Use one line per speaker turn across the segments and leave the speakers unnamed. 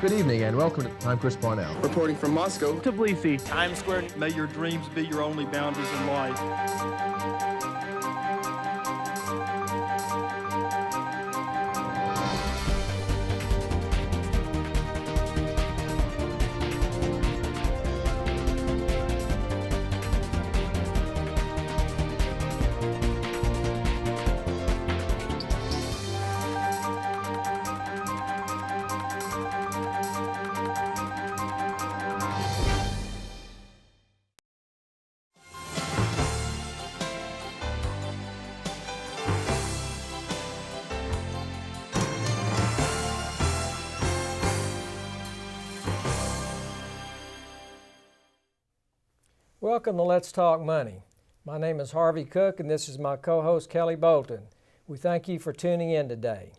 Good evening and welcome. I'm Chris Parnell.
Reporting from Moscow.
Tbilisi.
Times Square.
May your dreams be your only boundaries in life.
Welcome to Let's Talk Money. My name is Harvey Cook and this is my co-host Kelly Bolton. We thank you for tuning in today.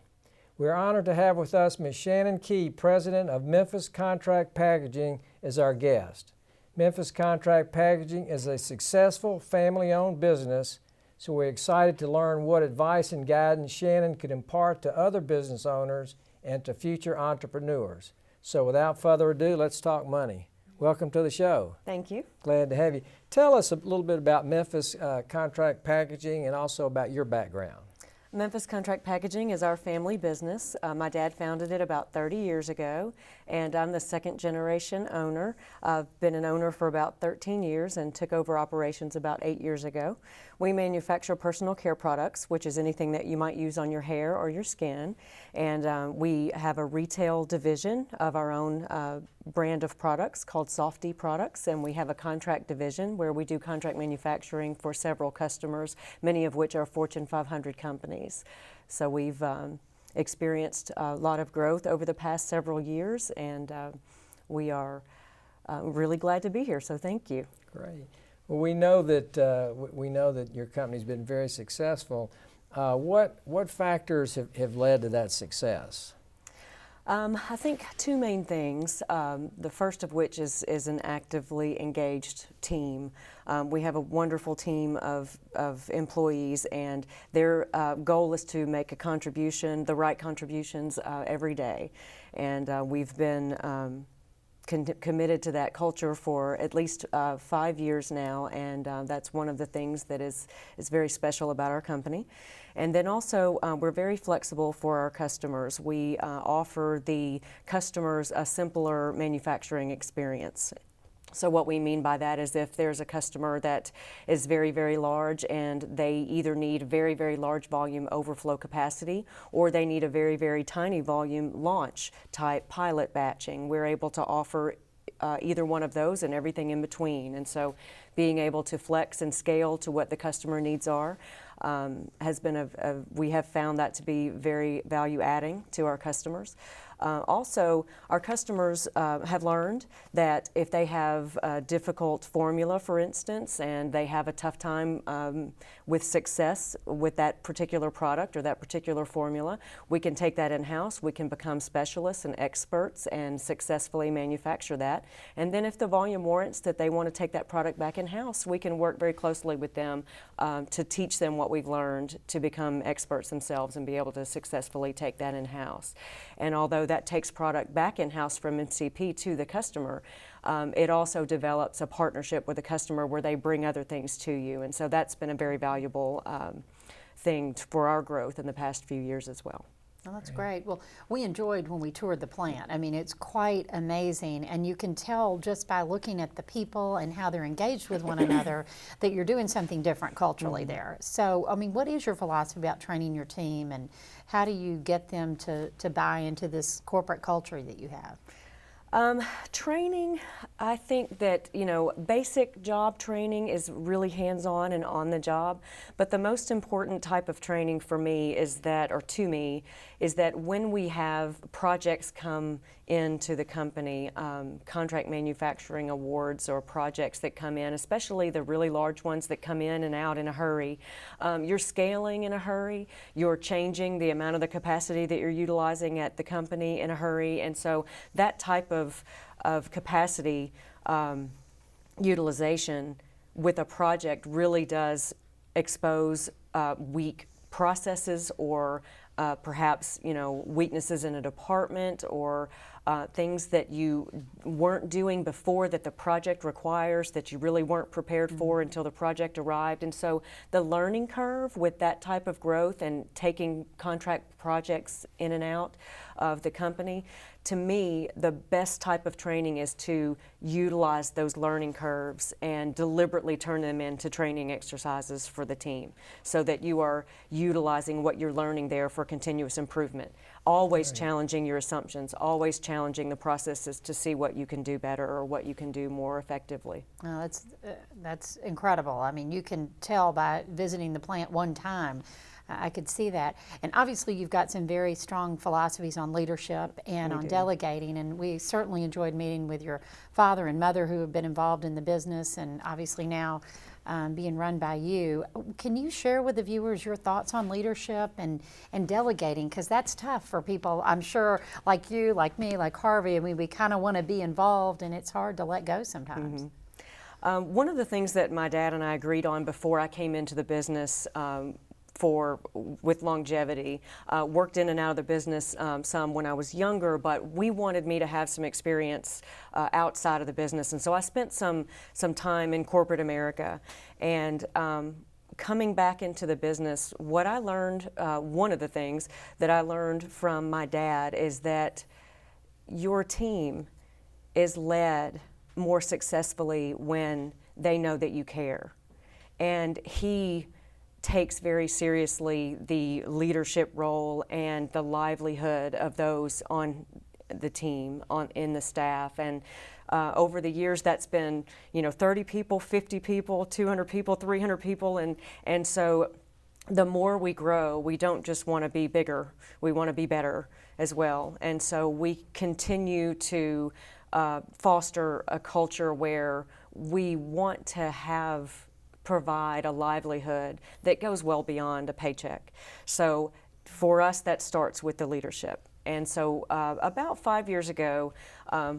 We're honored to have with us Ms. Shannon Key, President of Memphis Contract Packaging, as our guest. Memphis Contract Packaging is a successful family-owned business, so we're excited to learn what advice and guidance Shannon could impart to other business owners and to future entrepreneurs. So without further ado, let's talk money. Welcome to the show.
Thank you.
Glad to have you. Tell us a little bit about Memphis Contract Packaging and also about your background.
Memphis Contract Packaging is our family business. My dad founded it about 30 years ago, and I'm the second generation owner. I've been an owner for about 13 years and took over operations about 8 years ago. We manufacture personal care products, which is anything that you might use on your hair or your skin. And we have a retail division of our own brand of products called Softy Products, and we have a contract division where we do contract manufacturing for several customers, many of which are Fortune 500 companies. So we've experienced a lot of growth over the past several years, and we are really glad to be here, so thank you.
Great. Well, we know that your company's been very successful. What factors have led to that success?
I think two main things. The first of which is an actively engaged team. We have a wonderful team of employees, and their goal is to make a contribution, the right contributions every day. And we've been committed to that culture for at least 5 years now, and that's one of the things that is very special about our company. And then also, we're very flexible for our customers. We offer the customers a simpler manufacturing experience. So what we mean by that is if there's a customer that is very, very large and they either need very, very large volume overflow capacity or they need a very, very tiny volume launch type pilot batching, we're able to offer either one of those and everything in between. And so being able to flex and scale to what the customer needs are has been we have found that to be very value adding to our customers. Also, our customers have learned that if they have a difficult formula, for instance, and they have a tough time with success with that particular product or that particular formula, we can take that in-house, we can become specialists and experts and successfully manufacture that. And then if the volume warrants that they want to take that product back in-house, we can work very closely with them to teach them what we've learned to become experts themselves and be able to successfully take that in-house. And although that takes product back in-house from MCP to the customer, it also develops a partnership with the customer where they bring other things to you. And so that's been a very valuable thing for our growth in the past few years as well.
Oh, that's great. Well, we enjoyed when we toured the plant. I mean, it's quite amazing, and you can tell just by looking at the people and how they're engaged with one another that you're doing something different culturally there. So, I mean, what is your philosophy about training your team, and how do you get them to buy into this corporate culture that you have?
Training, I think that, basic job training is really hands-on and on the job, but the most important type of training for me is that, or to me, is that when we have projects come into the company, contract manufacturing awards or projects that come in, especially the really large ones that come in and out in a hurry, you're scaling in a hurry, you're changing the amount of the capacity that you're utilizing at the company in a hurry, and so that type of capacity utilization with a project really does expose weak processes or perhaps, weaknesses in a department or things that you weren't doing before that the project requires that you really weren't prepared for until the project arrived. And so the learning curve with that type of growth and taking contract projects in and out of the company, to me, the best type of training is to utilize those learning curves and deliberately turn them into training exercises for the team so that you are utilizing what you're learning there for continuous improvement. Always challenging your assumptions, always challenging the processes to see what you can do better or what you can do more effectively.
Oh, that's incredible. I mean, you can tell by visiting the plant one time. I could see that. And obviously you've got some very strong philosophies on leadership and on delegating, and we certainly enjoyed meeting with your father and mother who have been involved in the business and obviously now being run by you. Can you share with the viewers your thoughts on leadership and delegating? Because that's tough for people, I'm sure, like you, like me, like Harvey. I mean, we kind of want to be involved and it's hard to let go sometimes.
One of the things that my dad and I agreed on before I came into the business with longevity, worked in and out of the business some when I was younger, but we wanted me to have some experience outside of the business, and so I spent some time in corporate America. And coming back into the business, what I learned, one of the things that I learned from my dad is that your team is led more successfully when they know that you care. And he takes very seriously the leadership role and the livelihood of those on the team, in the staff. And over the years, that's been 30 people, 50 people, 200 people, 300 people, and so the more we grow, we don't just want to be bigger, we want to be better as well. And so we continue to foster a culture where we want to provide a livelihood that goes well beyond a paycheck. So for us, that starts with the leadership. And so about 5 years ago,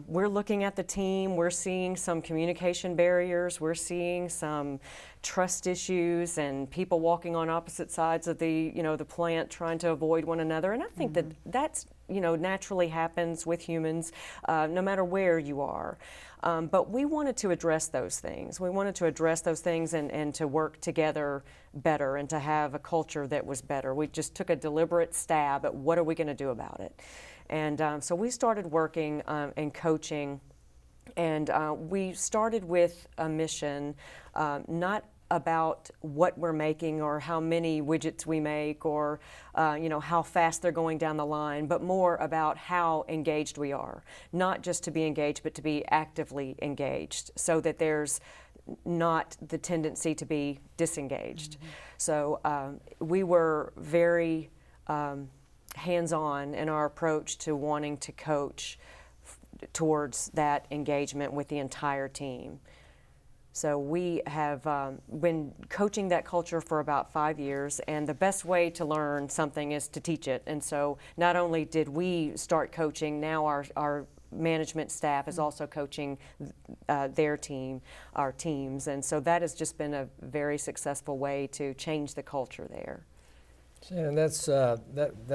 we're looking at the team, we're seeing some communication barriers, we're seeing some trust issues and people walking on opposite sides of the plant trying to avoid one another. And I think that that's naturally happens with humans, no matter where you are. But we wanted to address those things. We wanted to address those things and to work together better and to have a culture that was better. We just took a deliberate stab at what are we going to do about it. And so we started working and coaching, and we started with a mission, not about what we're making or how many widgets we make or how fast they're going down the line, but more about how engaged we are. Not just to be engaged, but to be actively engaged so that there's not the tendency to be disengaged. So we were very hands-on in our approach to wanting to coach towards that engagement with the entire team. So we have been coaching that culture for about 5 years, and the best way to learn something is to teach it. And so not only did we start coaching, now our management staff is also coaching their team, our teams. And so that has just been a very successful way to change the culture there.
Shannon, that's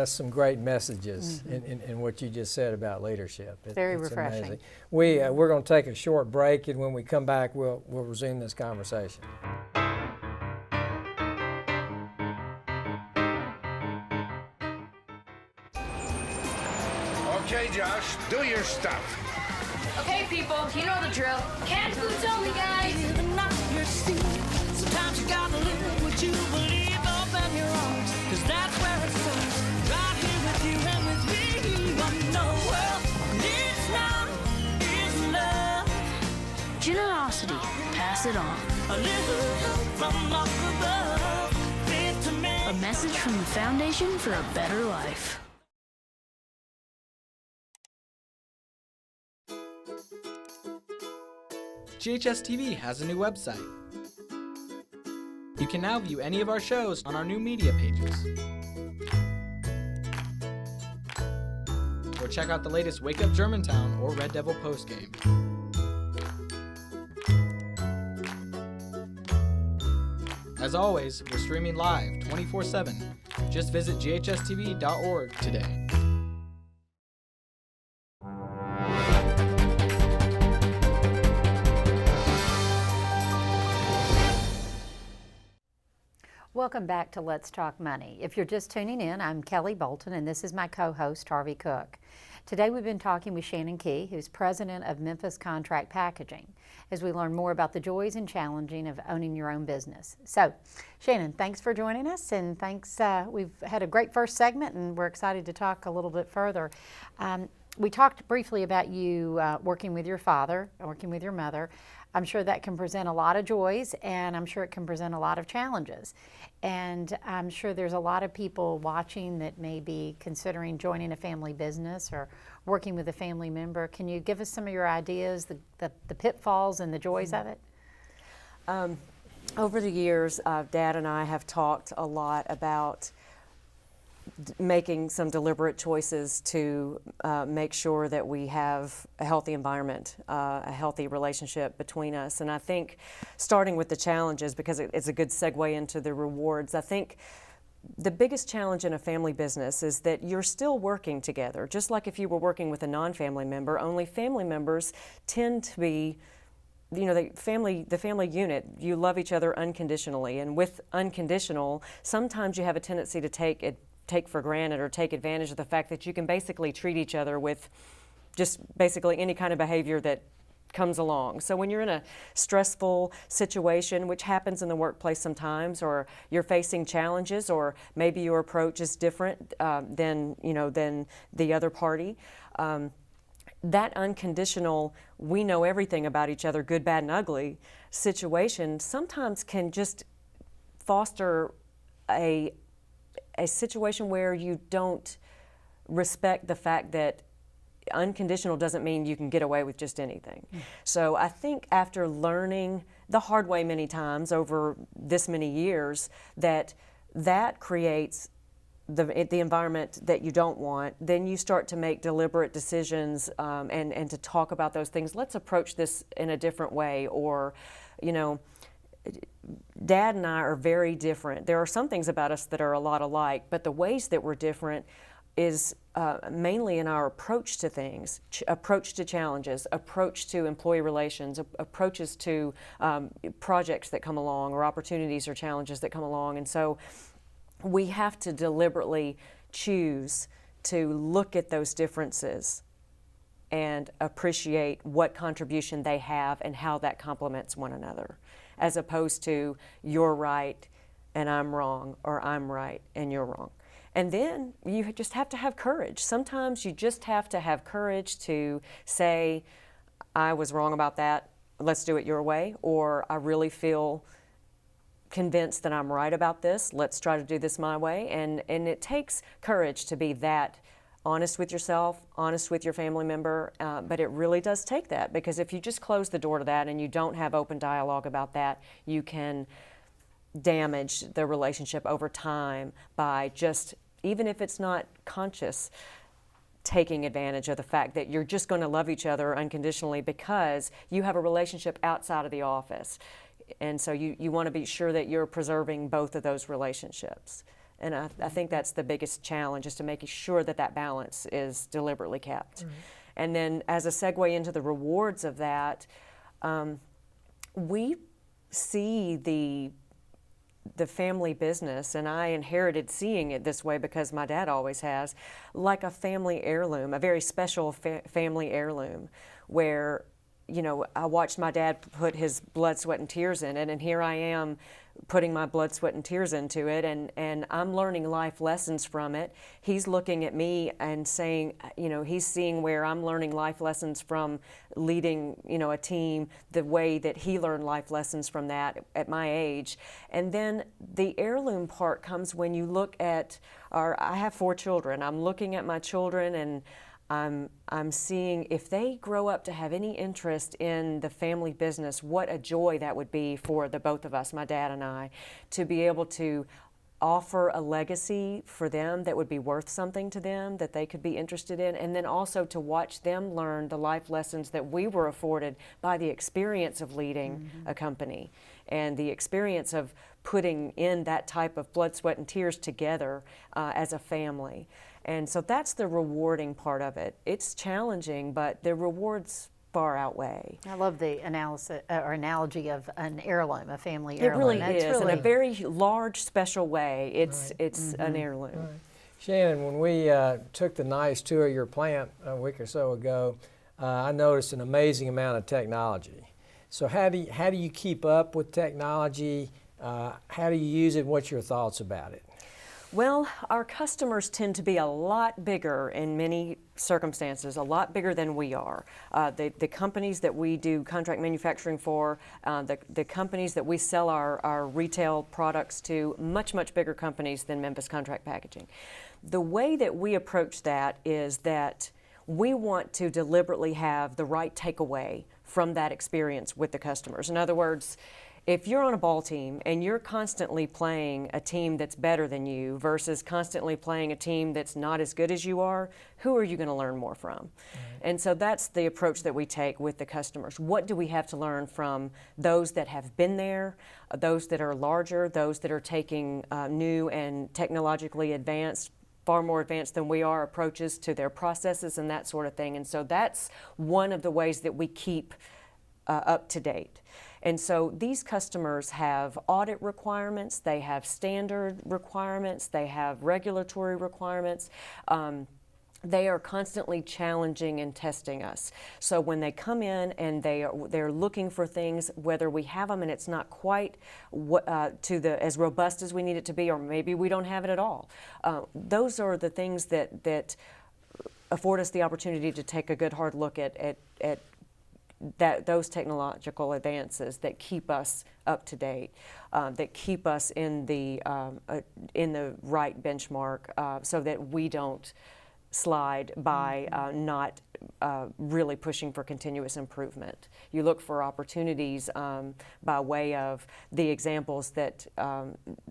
some great messages in what you just said about leadership.
Very refreshing.
Amazing. We're going to take a short break, and when we come back, we'll resume this conversation.
Okay, Josh, do your stuff.
Okay, people, you know the drill. Canned foods only, guys.
Sometimes you gotta live what you believe up in your arms, 'cause that's where it starts. Right here with you and with me. I know world needs now is love.
Generosity, pass it on.
A little help from up above. Faith to me.
A message from the Foundation for a Better Life.
GHS-TV has a new website. You can now view any of our shows on our new media pages. Or check out the latest Wake Up Germantown or Red Devil postgame. As always, we're streaming live 24/7 Just visit ghstv.org today.
Welcome back to Let's Talk Money. If you're just tuning in, I'm Kelly Bolton, and this is my co-host, Harvey Cook. Today we've been talking with Shannon Key, who's president of Memphis Contract Packaging, as we learn more about the joys and challenges of owning your own business. So, Shannon, thanks for joining us, and thanks. We've had a great first segment, and we're excited to talk a little bit further. We talked briefly about you working with your father, working with your mother. I'm sure that can present a lot of joys, and I'm sure it can present a lot of challenges. And I'm sure there's a lot of people watching that may be considering joining a family business or working with a family member. Can you give us some of your ideas, the pitfalls and the joys of it?
Over the years, Dad and I have talked a lot about making some deliberate choices to make sure that we have a healthy environment, a healthy relationship between us. And I think starting with the challenges, because it's a good segue into the rewards, I think the biggest challenge in a family business is that you're still working together. Just like if you were working with a non-family member, only family members tend to be, you know, the family unit, you love each other unconditionally. And with unconditional, sometimes you have a tendency to take for granted or take advantage of the fact that you can basically treat each other with just basically any kind of behavior that comes along. So when you're in a stressful situation, which happens in the workplace sometimes, or you're facing challenges, or maybe your approach is different than the other party, that unconditional, we know everything about each other, good, bad, and ugly situation sometimes can just foster a situation where you don't respect the fact that unconditional doesn't mean you can get away with just anything. So I think after learning the hard way many times over this many years that creates the environment that you don't want, then you start to make deliberate decisions and to talk about those things. Let's approach this in a different way, or, you know, Dad and I are very different. There are some things about us that are a lot alike, but the ways that we're different is mainly in our approach to things, approach to challenges, approach to employee relations, approaches to projects that come along, or opportunities or challenges that come along. And so we have to deliberately choose to look at those differences and appreciate what contribution they have and how that complements one another, as opposed to you're right and I'm wrong, or I'm right and you're wrong. And then you just have to have courage. Sometimes you just have to have courage to say, I was wrong about that, let's do it your way, or I really feel convinced that I'm right about this, let's try to do this my way. And it takes courage to be that honest with yourself, honest with your family member, but it really does take that, because if you just close the door to that and you don't have open dialogue about that, you can damage the relationship over time by just, even if it's not conscious, taking advantage of the fact that you're just going to love each other unconditionally because you have a relationship outside of the office. And so you want to be sure that you're preserving both of those relationships. And I think that's the biggest challenge, is to making sure that that balance is deliberately kept. Mm-hmm. And then as a segue into the rewards of that, we see the family business, and I inherited seeing it this way because my dad always has, like a family heirloom, a very special family heirloom, where, you know, I watched my dad put his blood, sweat, and tears in it, and here I am putting my blood, sweat, and tears into it, and I'm learning life lessons from it. He's looking at me and saying, you know, he's seeing where I'm learning life lessons from leading, you know, a team, the way that he learned life lessons from that at my age. And then the heirloom part comes when you look at I have 4 children. I'm looking at my children, and I'm seeing if they grow up to have any interest in the family business, what a joy that would be for the both of us, my dad and I, to be able to offer a legacy for them that would be worth something to them, that they could be interested in, and then also to watch them learn the life lessons that we were afforded by the experience of leading a company and the experience of putting in that type of blood, sweat, and tears together as a family. And so that's the rewarding part of it. It's challenging, but the rewards far outweigh.
I love the analysis or analogy of an heirloom, a family
It
heirloom.
really
That's
is, in a very large, special way. It's an heirloom.
Right. Shannon, when we took the nice tour of your plant a week or so ago, I noticed an amazing amount of technology. So how do you keep up with technology? How do you use it? What's your thoughts about it?
Well, our customers tend to be a lot bigger in many circumstances, a lot bigger than we are. The companies that we do contract manufacturing for, the companies that we sell our retail products to, much, much bigger companies than Memphis Contract Packaging. The way that we approach that is that we want to deliberately have the right takeaway from that experience with the customers. In other words, if you're on a ball team and you're constantly playing a team that's better than you versus constantly playing a team that's not as good as you are, who are you going to learn more from? And so that's the approach that we take with the customers. What do we have to learn from those that have been there, those that are larger, those that are taking new and technologically advanced, far more advanced than we are, approaches to their processes and that sort of thing. And so that's one of the ways that we keep up to date. And so these customers have audit requirements, they have standard requirements, they have regulatory requirements. They are constantly challenging and testing us. So when they come in and they're looking for things, whether we have them and it's not quite as robust as we need it to be, or maybe we don't have it at all, those are the things that afford us the opportunity to take a good hard look at those technological advances that keep us up to date, that keep us in the right benchmark, so that we don't slide by not really pushing for continuous improvement. You look for opportunities by way of the examples that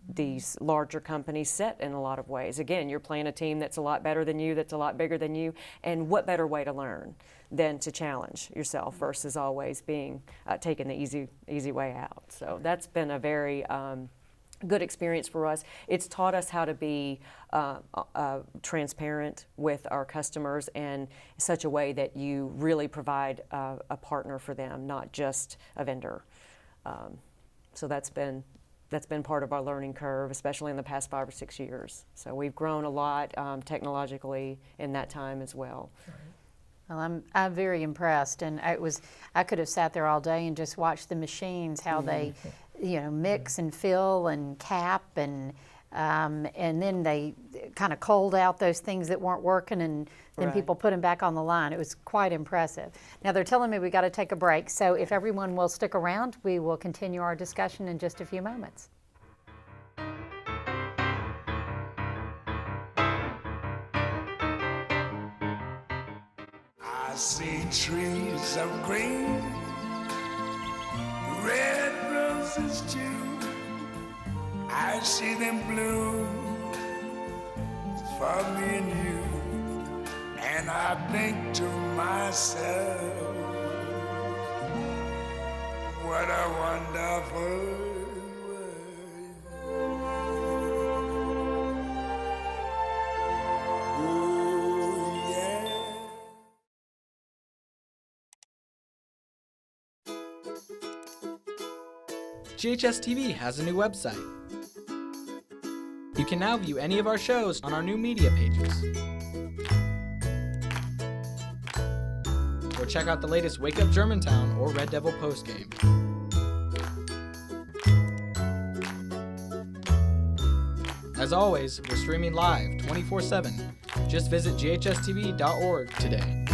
these larger companies set in a lot of ways. Again, you're playing a team that's a lot better than you, that's a lot bigger than you, and what better way to learn than to challenge yourself versus always being taking the easy way out. So that's been a very good experience for us. It's taught us how to be transparent with our customers in such a way that you really provide a partner for them, not just a vendor. So that's been part of our learning curve, especially in the past 5 or 6 years. So we've grown a lot technologically in that time as well.
Well, I'm very impressed, and I could have sat there all day and just watched the machines, how they, mix and fill and cap, and then they kind of cold out those things that weren't working, and then people put them back on the line. It was quite impressive. Now they're telling me we got to take a break, so if everyone will stick around, we will continue our discussion in just a few moments.
I see trees of green, red roses too. I see them bloom for me and you, and I think to myself, what a wonderful world. Oh, yeah.
GHS-TV has a new website. You can now view any of our shows on our new media pages. Or check out the latest Wake Up Germantown or Red Devil postgame. As always, we're streaming live 24/7. Just visit ghstv.org today.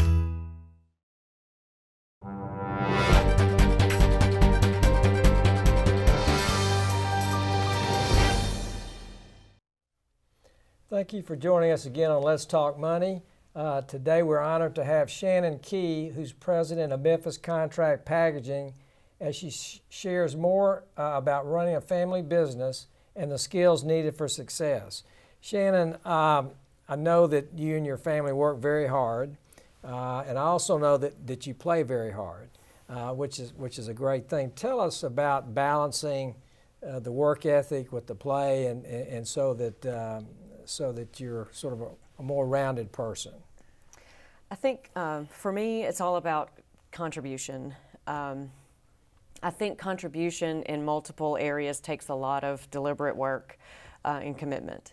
Thank you for joining us again on Let's Talk Money. Today we're honored to have Shannon Key, who's president of Memphis Contract Packaging, as she shares more about running a family business and the skills needed for success. Shannon, I know that you and your family work very hard, and I also know that you play very hard, which is a great thing. Tell us about balancing the work ethic with the play, and so that you're sort of a more rounded person.
I think for me, it's all about contribution. I think contribution in multiple areas takes a lot of deliberate work and commitment.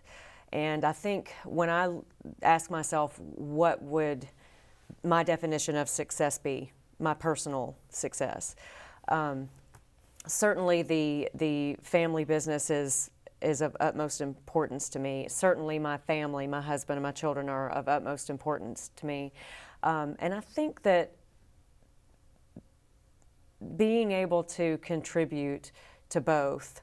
And I think when I ask myself, what would my definition of success be, my personal success? Certainly the family business is of utmost importance to me. Certainly my family, my husband and my children are of utmost importance to me. And I think that being able to contribute to both,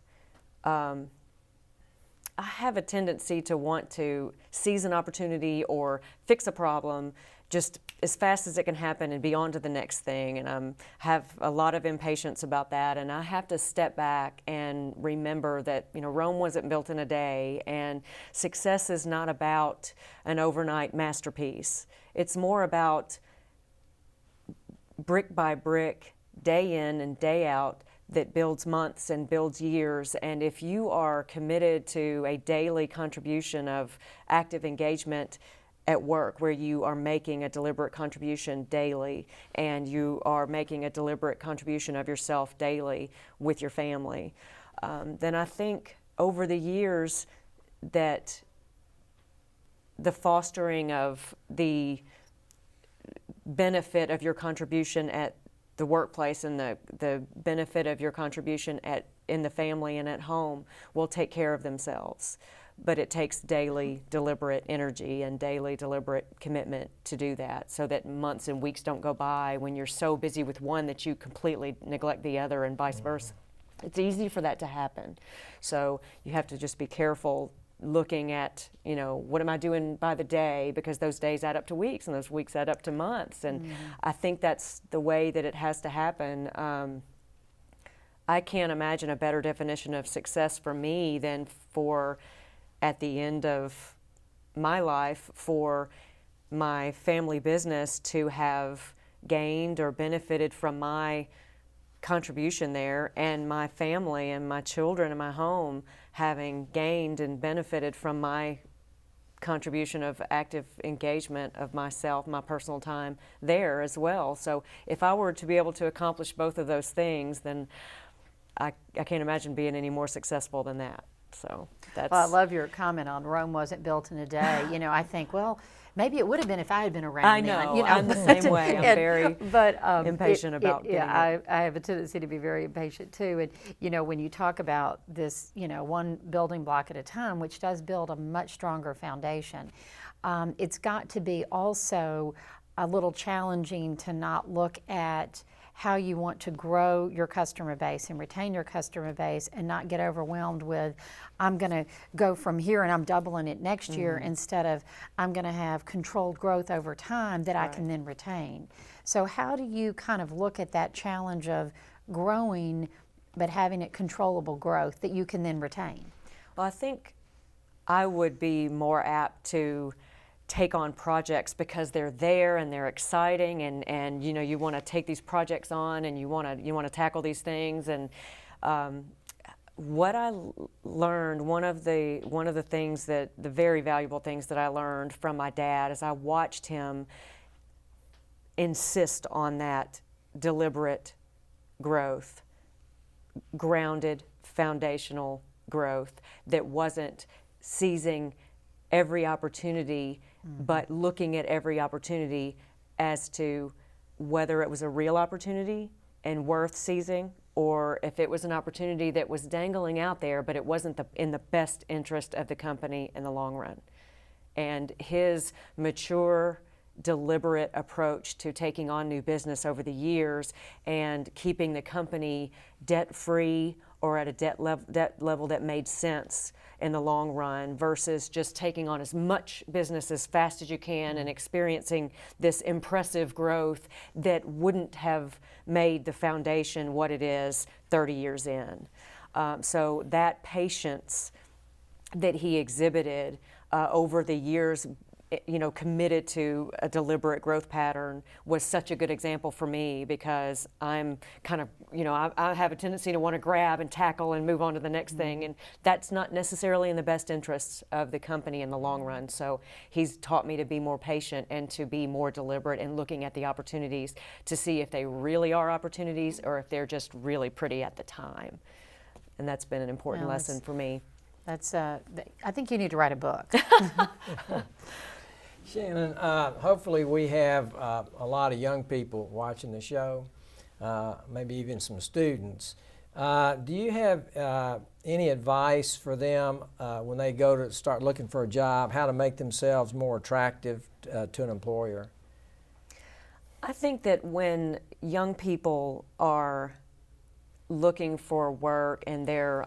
I have a tendency to want to seize an opportunity or fix a problem just as fast as it can happen and be on to the next thing. And I have a lot of impatience about that. And I have to step back and remember that, Rome wasn't built in a day, and success is not about an overnight masterpiece. It's more about brick by brick, day in and day out, that builds months and builds years. And if you are committed to a daily contribution of active engagement at work, where you are making a deliberate contribution daily, and you are making a deliberate contribution of yourself daily with your family, then I think over the years that the fostering of the benefit of your contribution at the workplace and the benefit of your contribution in the family and at home will take care of themselves. But it takes daily deliberate energy and daily deliberate commitment to do that, so that months and weeks don't go by when you're so busy with one that you completely neglect the other, and vice versa. It's easy for that to happen. So you have to just be careful looking at, what am I doing by the day, because those days add up to weeks and those weeks add up to months. And I think that's the way that it has to happen. I can't imagine a better definition of success for me than for, at the end of my life, for my family business to have gained or benefited from my contribution there, and my family and my children and my home having gained and benefited from my contribution of active engagement of myself, my personal time there as well. So if I were to be able to accomplish both of those things, then I can't imagine being any more successful than that. So that's...
Well, I love your comment on Rome wasn't built in a day. I think, well, maybe it would have been if I had been around.
I know. I'm the same way. I'm very impatient about getting it.
I have a tendency to be very impatient too. And when you talk about this, one building block at a time, which does build a much stronger foundation, it's got to be also a little challenging to not look at how you want to grow your customer base and retain your customer base, and not get overwhelmed with, I'm going to go from here and I'm doubling it next year, instead of I'm going to have controlled growth over time that I can then retain. So how do you kind of look at that challenge of growing but having it controllable growth that you can then retain?
Well, I think I would be more apt to take on projects because they're there and they're exciting, and you want to take these projects on, and you want to tackle these things. And what I learned, one of the things the very valuable things that I learned from my dad, is I watched him insist on that deliberate growth, grounded, foundational growth that wasn't seizing every opportunity, but looking at every opportunity as to whether it was a real opportunity and worth seizing, or if it was an opportunity that was dangling out there, but it wasn't in the best interest of the company in the long run. And his mature, deliberate approach to taking on new business over the years and keeping the company debt-free or at a debt level that made sense in the long run, versus just taking on as much business as fast as you can and experiencing this impressive growth that wouldn't have made the foundation what it is 30 years in. So that patience that he exhibited over the years, committed to a deliberate growth pattern was such a good example for me, because I'm kind of, I have a tendency to want to grab and tackle and move on to the next thing, and that's not necessarily in the best interests of the company in the long run. So he's taught me to be more patient and to be more deliberate in looking at the opportunities to see if they really are opportunities or if they're just really pretty at the time. And that's been an important lesson for me.
That's, I think you need to write a book.
Shannon, hopefully we have a lot of young people watching the show, maybe even some students. Do you have any advice for them when they go to start looking for a job, how to make themselves more attractive to an employer?
I think that when young people are looking for work and they're,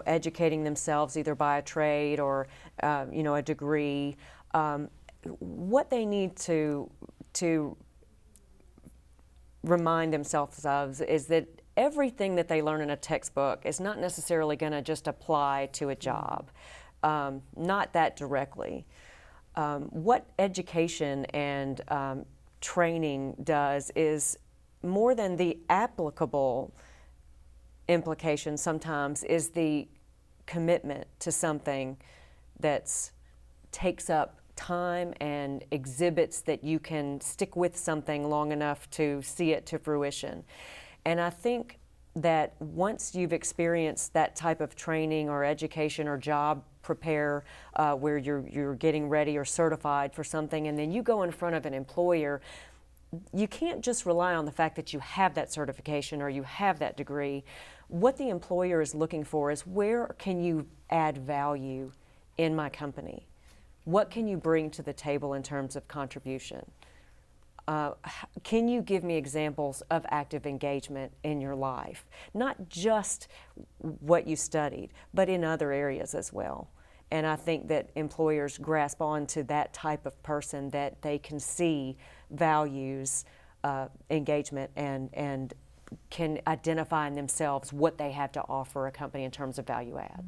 educating themselves either by a trade or, a degree, what they need to remind themselves of is that everything that they learn in a textbook is not necessarily going to just apply to a job, not that directly. What education and training does is, more than the applicable implication sometimes, is the commitment to something that takes up time and exhibits that you can stick with something long enough to see it to fruition. And I think that once you've experienced that type of training or education or job prepare where you're getting ready or certified for something, and then you go in front of an employer, you can't just rely on the fact that you have that certification or you have that degree. What the employer is looking for is, where can you add value in my company? What can you bring to the table in terms of contribution? Can you give me examples of active engagement in your life? Not just what you studied, but in other areas as well. And I think that employers grasp onto that type of person, that they can see values, engagement, and can identify in themselves what they have to offer a company in terms of value add.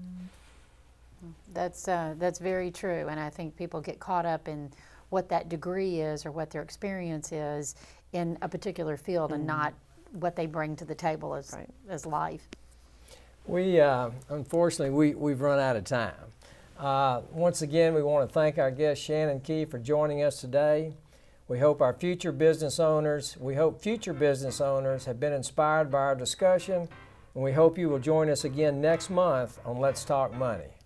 That's very true, and I think people get caught up in what that degree is or what their experience is in a particular field, and not what they bring to the table as life.
We unfortunately we've run out of time. Once again, we want to thank our guest Shannon Key for joining us today. We hope future business owners have been inspired by our discussion, and we hope you will join us again next month on Let's Talk Money.